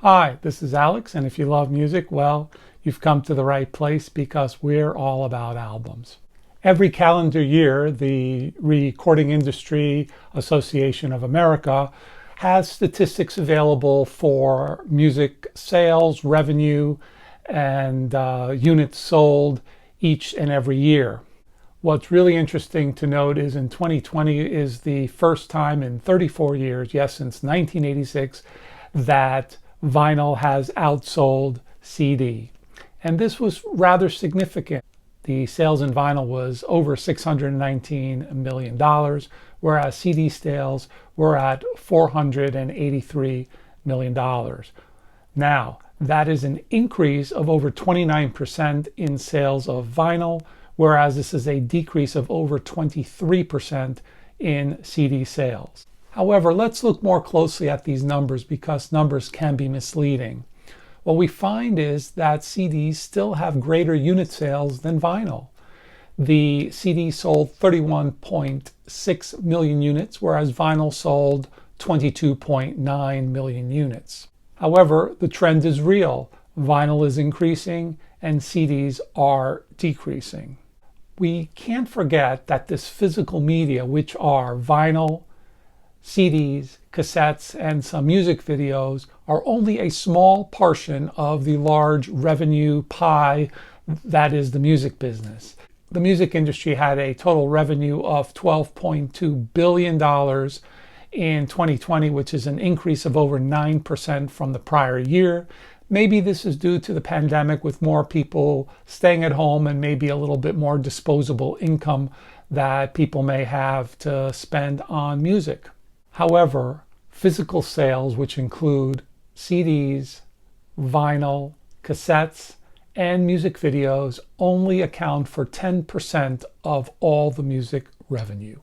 Hi, this is Alex, and if you love music, well, you've come to the right place because we're all about albums. Every calendar year, the Recording Industry Association of America has statistics available for music sales, revenue, and units sold each and every year. What's really interesting to note is in 2020 is the first time in 34 years, yes, since 1986, that vinyl has outsold CD. And this was rather significant. The sales in vinyl was over $619 million, whereas CD sales were at $483 million. Now, that is an increase of over 29% in sales of vinyl, whereas this is a decrease of over 23% in CD sales. However, let's look more closely at these numbers because numbers can be misleading. What we find is that CDs still have greater unit sales than vinyl. The CD sold 31.6 million units, whereas vinyl sold 22.9 million units. However, the trend is real. Vinyl is increasing and CDs are decreasing. We can't forget that this physical media, which are vinyl, CDs, cassettes, and some music videos, are only a small portion of the large revenue pie that is the music business. The music industry had a total revenue of $12.2 billion in 2020, which is an increase of over 9% from the prior year. Maybe this is due to the pandemic with more people staying at home and maybe a little bit more disposable income that people may have to spend on music. However, physical sales, which include CDs, vinyl, cassettes, and music videos, only account for 10% of all the music revenue.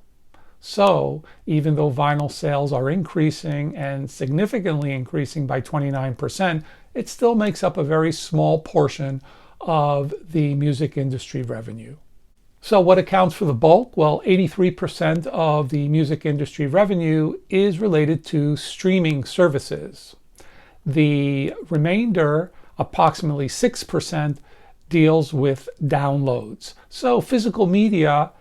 So, even though vinyl sales are increasing and significantly increasing by 29%, it still makes up a very small portion of the music industry revenue. So what accounts for the bulk? Well, 83% of the music industry revenue is related to streaming services. The remainder, approximately 6%, deals with downloads. So physical media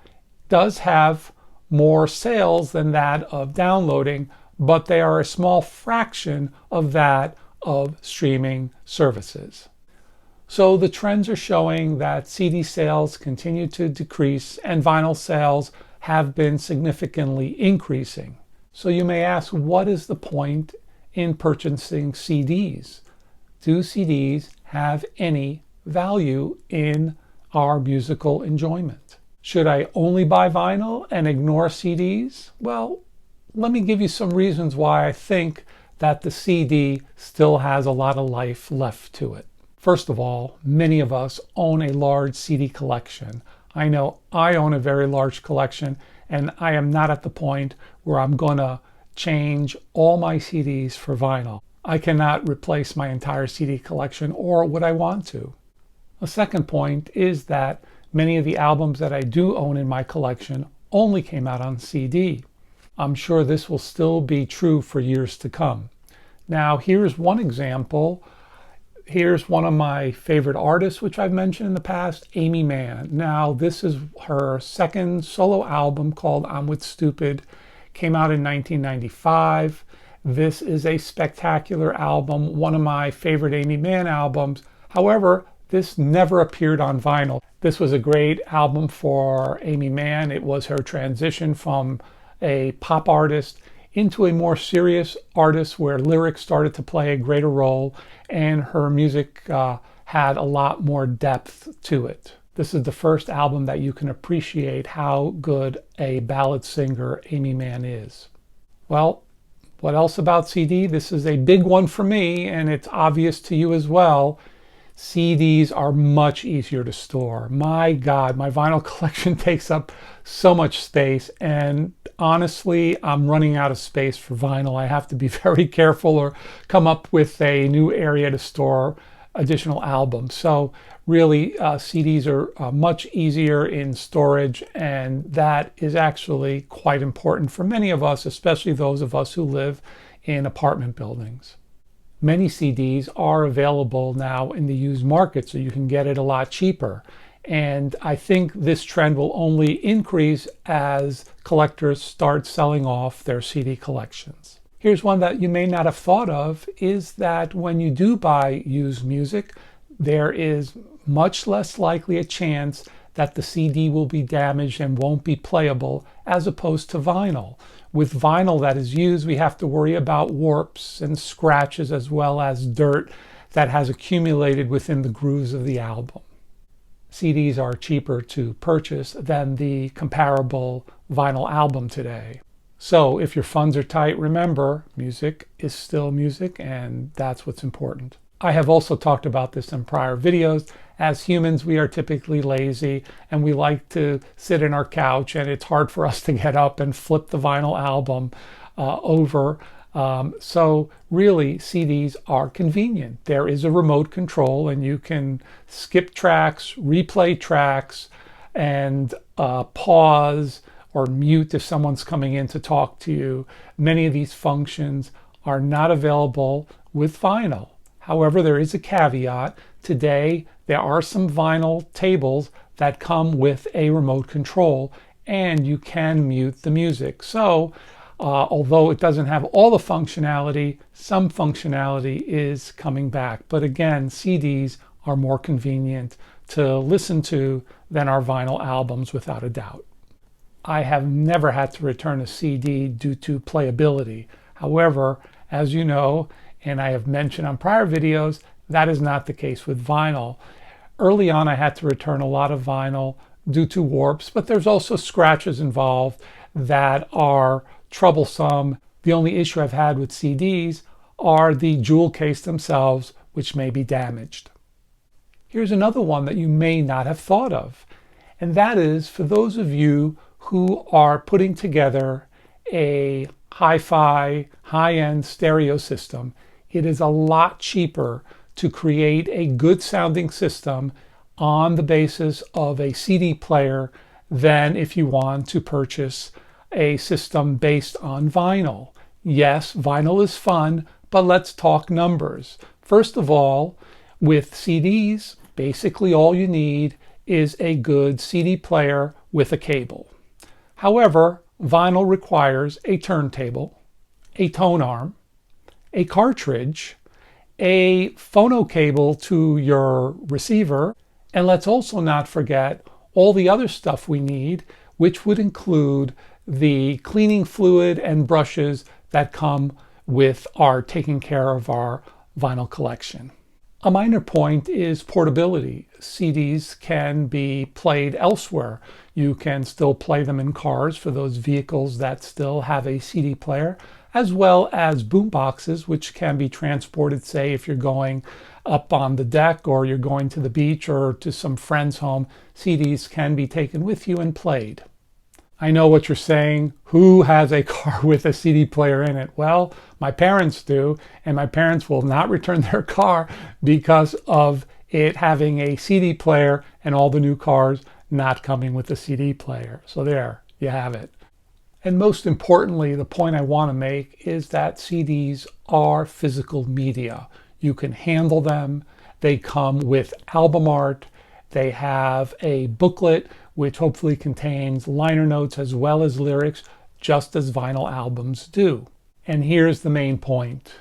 does have more sales than that of downloading, but they are a small fraction of that of streaming services. So the trends are showing that CD sales continue to decrease and vinyl sales have been significantly increasing. So you may ask, what is the point in purchasing CDs? Do CDs have any value in our musical enjoyment? Should I only buy vinyl and ignore CDs? Well, let me give you some reasons why I think that the CD still has a lot of life left to it. First of all, many of us own a large CD collection. I know I own a very large collection, and I am not at the point where I'm going to change all my CDs for vinyl. I cannot replace my entire CD collection, or would I want to? A second point is that many of the albums that I do own in my collection only came out on CD. I'm sure this will still be true for years to come. Now, here's one example. Here's one of my favorite artists, which I've mentioned in the past, Amy Mann. Now, this is her second solo album called I'm With Stupid. Came out in 1995. This is a spectacular album, one of my favorite Amy Mann albums. However, this never appeared on vinyl. This was a great album for Amy Mann. It was her transition from a pop artist into a more serious artist where lyrics started to play a greater role and her music had a lot more depth to it. This is the first album that you can appreciate how good a ballad singer Amy Mann is. Well, what else about CD? This is a big one for me, and it's obvious to you as well. CDs are much easier to store. My God, my vinyl collection takes up so much space, and honestly, I'm running out of space for vinyl. I have to be very careful or come up with a new area to store additional albums. So really, CDs are much easier in storage, and that is actually quite important for many of us, especially those of us who live in apartment buildings. Many CDs are available now in the used market, so you can get it a lot cheaper. And I think this trend will only increase as collectors start selling off their CD collections. Here's one that you may not have thought of, is that when you do buy used music, there is much less likely a chance that the CD will be damaged and won't be playable as opposed to vinyl. With vinyl that is used, we have to worry about warps and scratches as well as dirt that has accumulated within the grooves of the album. CDs are cheaper to purchase than the comparable vinyl album today. So if your funds are tight, remember, music is still music, and that's what's important. I have also talked about this in prior videos. As humans, we are typically lazy and we like to sit in our couch, and it's hard for us to get up and flip the vinyl album over. So really, CDs are convenient. There is a remote control and you can skip tracks, replay tracks, and pause or mute if someone's coming in to talk to you. Many of these functions are not available with vinyl. However, there is a caveat. Today, there are some vinyl tables that come with a remote control, and you can mute the music. So, although it doesn't have all the functionality, some functionality is coming back. But again, CDs are more convenient to listen to than our vinyl albums, without a doubt. I have never had to return a CD due to playability. However, as you know, and I have mentioned on prior videos, that is not the case with vinyl. Early on, I had to return a lot of vinyl due to warps, but there's also scratches involved that are troublesome. The only issue I've had with CDs are the jewel case themselves, which may be damaged. Here's another one that you may not have thought of, and that is for those of you who are putting together a hi-fi, high-end stereo system. It is a lot cheaper to create a good sounding system on the basis of a CD player than if you want to purchase a system based on vinyl. Yes, vinyl is fun, but let's talk numbers. First of all, with CDs, basically all you need is a good CD player with a cable. However, vinyl requires a turntable, a tone arm, a cartridge, a phono cable to your receiver, and let's also not forget all the other stuff we need, which would include the cleaning fluid and brushes that come with our taking care of our vinyl collection. A minor point is portability. CDs can be played elsewhere. You can still play them in cars for those vehicles that still have a CD player, as well as boom boxes, which can be transported, say, if you're going up on the deck or you're going to the beach or to some friend's home. CDs can be taken with you and played. I know what you're saying. Who has a car with a CD player in it? Well, my parents do, and my parents will not return their car because of it having a CD player and all the new cars not coming with a CD player. So there, you have it. And most importantly, the point I want to make is that CDs are physical media. You can handle them. They come with album art. They have a booklet which hopefully contains liner notes as well as lyrics, just as vinyl albums do. And here's the main point.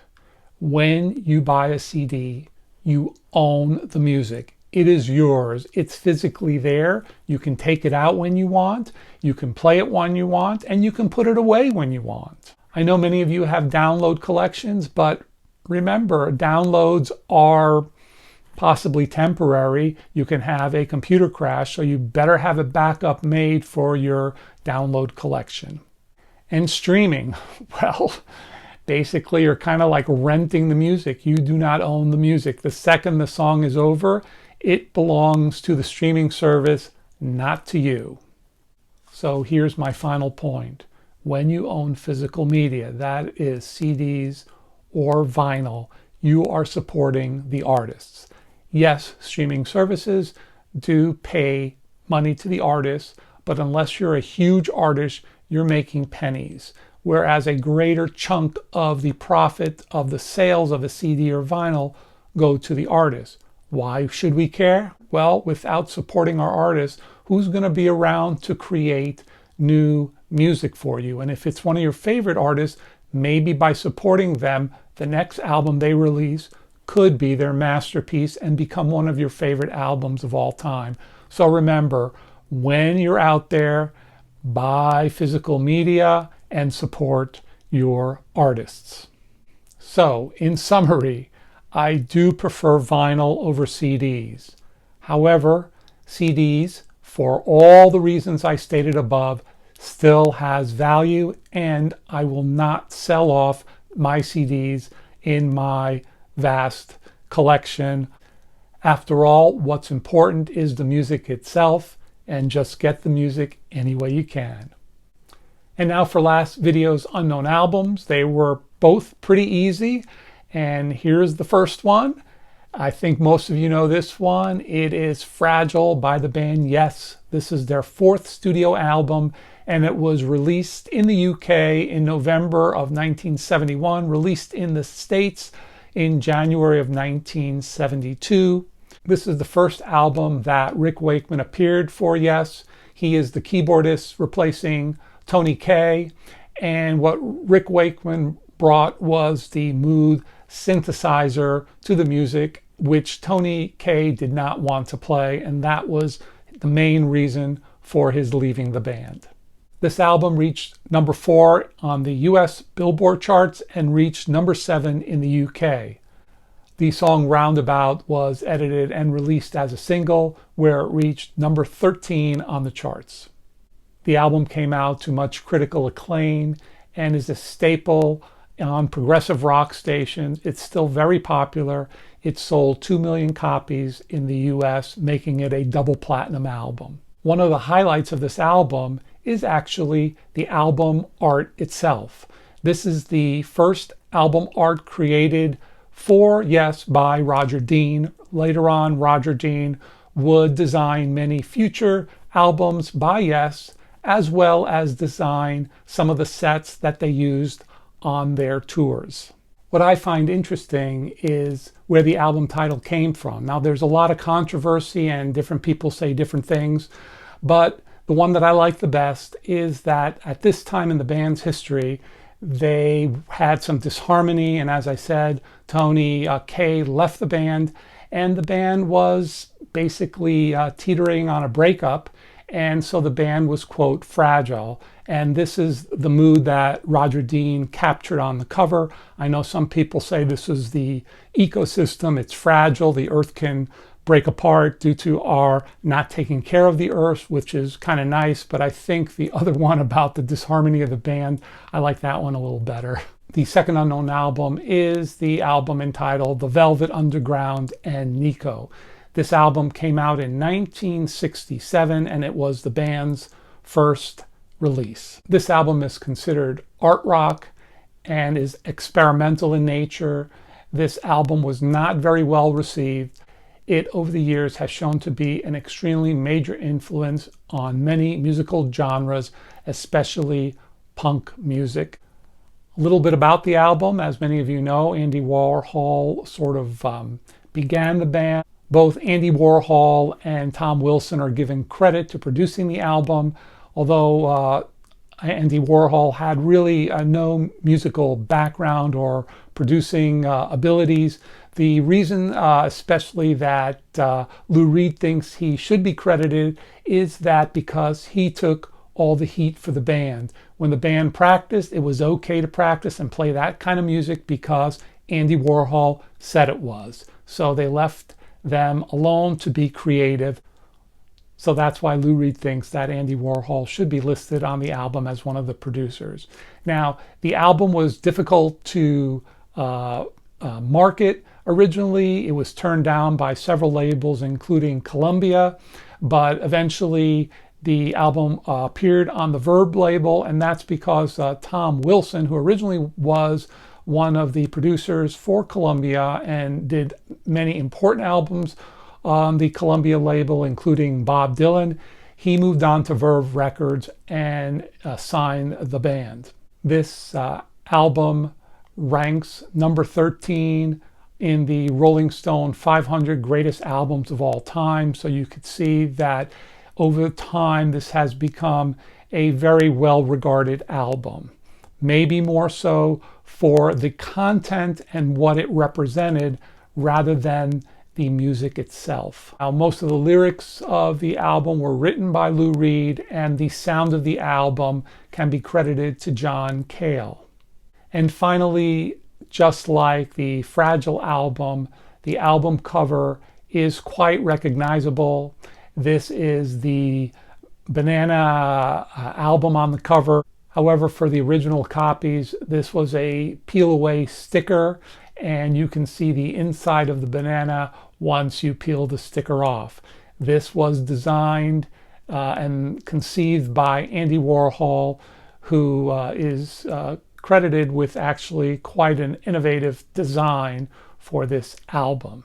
When you buy a CD, you own the music. It is yours. It's physically there. You can take it out when you want. You can play it when you want, and you can put it away when you want. I know many of you have download collections, but remember, downloads are possibly temporary. You can have a computer crash, so you better have a backup made for your download collection. And streaming, well, basically you're kind of like renting the music. You do not own the music. The second the song is over, it belongs to the streaming service, not to you. So here's my final point. When you own physical media, that is CDs or vinyl, you are supporting the artists. Yes, streaming services do pay money to the artists, but unless you're a huge artist, you're making pennies. whereas a greater chunk of the profit of the sales of a CD or vinyl go to the artist. Why should we care? Well, without supporting our artists, who's going to be around to create new music for you? And if it's one of your favorite artists, maybe by supporting them, the next album they release could be their masterpiece and become one of your favorite albums of all time. So remember, when you're out there, buy physical media and support your artists. So, in summary, I do prefer vinyl over CDs. However, CDs, for all the reasons I stated above, still has value, and I will not sell off my CDs in my vast collection. After all, what's important is the music itself, and just get the music any way you can. And now for last video's unknown albums. They were both pretty easy, and here's the first one. I think most of you know this one. It is Fragile by the band Yes. This is their 4th studio album, and it was released in the UK in November of 1971, released in the States in January of 1972. This is the first album that Rick Wakeman appeared for Yes. He is the keyboardist replacing Tony Kaye, and what Rick Wakeman brought was the Moog synthesizer to the music, which Tony Kaye did not want to play, and that was the main reason for his leaving the band. This album reached number 4 on the US Billboard charts and reached number 7 in the UK. The song Roundabout was edited and released as a single, where it reached number 13 on the charts. The album came out to much critical acclaim and is a staple on progressive rock stations. It's still very popular. It sold 2 million copies in the US, making it a double platinum album. One of the highlights of this album is actually the album art itself. This is the first album art created for Yes by Roger Dean. Later on, Roger Dean would design many future albums by Yes, as well as design some of the sets that they used on their tours. What I find interesting is where the album title came from. Now, there's a lot of controversy and different people say different things, but the one that I like the best is that at this time in the band's history, they had some disharmony, and as I said, Tony Kaye left the band, and the band was basically teetering on a breakup, and so the band was, quote, fragile. And this is the mood that Roger Dean captured on the cover. I know some people say this is the ecosystem. It's fragile. The earth can break apart due to our not taking care of the earth, which is kind of nice. But I think the other one about the disharmony of the band, I like that one a little better. The second unknown album is the album entitled The Velvet Underground and Nico. This album came out in 1967, and it was the band's first release. This album is considered art rock and is experimental in nature. This album was not very well received. It, over the years, has shown to be an extremely major influence on many musical genres, especially punk music. A little bit about the album. As many of you know, Andy Warhol sort of began the band. Both Andy Warhol and Tom Wilson are given credit to producing the album, although Andy Warhol had really no musical background or producing abilities. The reason especially that Lou Reed thinks he should be credited is that because he took all the heat for the band. When the band practiced, it was okay to practice and play that kind of music because Andy Warhol said it was. So they left them alone to be creative. So that's why Lou Reed thinks that Andy Warhol should be listed on the album as one of the producers. Now, the album was difficult to market. Originally, it was turned down by several labels, including Columbia, but eventually the album appeared on the Verve label, and that's because Tom Wilson, who originally was one of the producers for Columbia and did many important albums on the Columbia label, including Bob Dylan, he moved on to Verve Records and signed the band. This album ranks number 13 in the Rolling Stone 500 greatest albums of all time. So you could see that over time this has become a very well regarded album. Maybe more so for the content and what it represented rather than the music itself. Now, most of the lyrics of the album were written by Lou Reed, and the sound of the album can be credited to John Cale. And finally, just like the Fragile album, the album cover is quite recognizable. This is the banana album on the cover. However, for the original copies, this was a peel away sticker, and you can see the inside of the banana once you peel the sticker off. This was designed and conceived by Andy Warhol, who is credited with actually quite an innovative design for this album.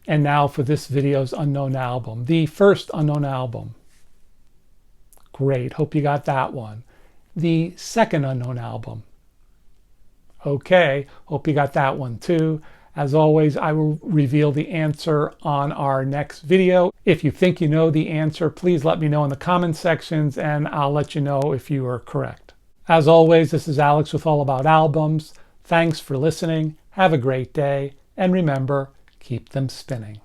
And now for this video's unknown album, the first unknown album. Great, hope you got that one. The second unknown album. Okay, hope you got that one too. As always, I will reveal the answer on our next video. If you think you know the answer, please let me know in the comment sections and I'll let you know if you are correct. As always, this is Alex with All About Albums. Thanks for listening. Have a great day. And remember, keep them spinning.